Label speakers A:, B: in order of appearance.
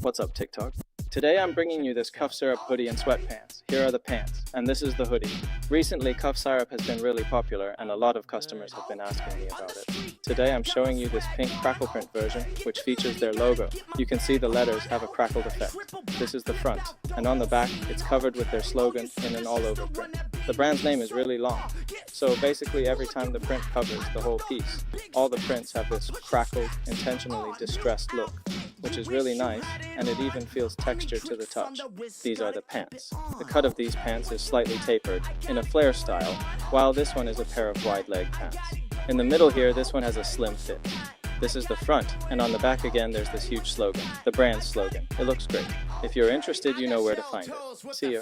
A: What's up, TikTok? Today I'm bringing you this cough syrup hoodie and sweatpants. Here are the pants, and this is the hoodie. Recently, cough syrup has been really popular and a lot of customers have been asking me about it. Today I'm showing you this pink crackle print version, which features their logo. You can see the letters have a crackled effect. This is the front, and on the back it's covered with their slogan in an all-over print. The brand's name is really long, so basically every time the print covers the whole piece, all the prints have this crackled, intentionally distressed look, which is really nice, and it even feels textured to the touch. These are the pants. The cut of these pants is slightly tapered, in a flare style, while this one is a pair of wide leg pants. In the middle here, this one has a slim fit. This is the front, and on the back again there's this huge slogan, the brand's slogan. It looks great. If you're interested, you know where to find it. See ya.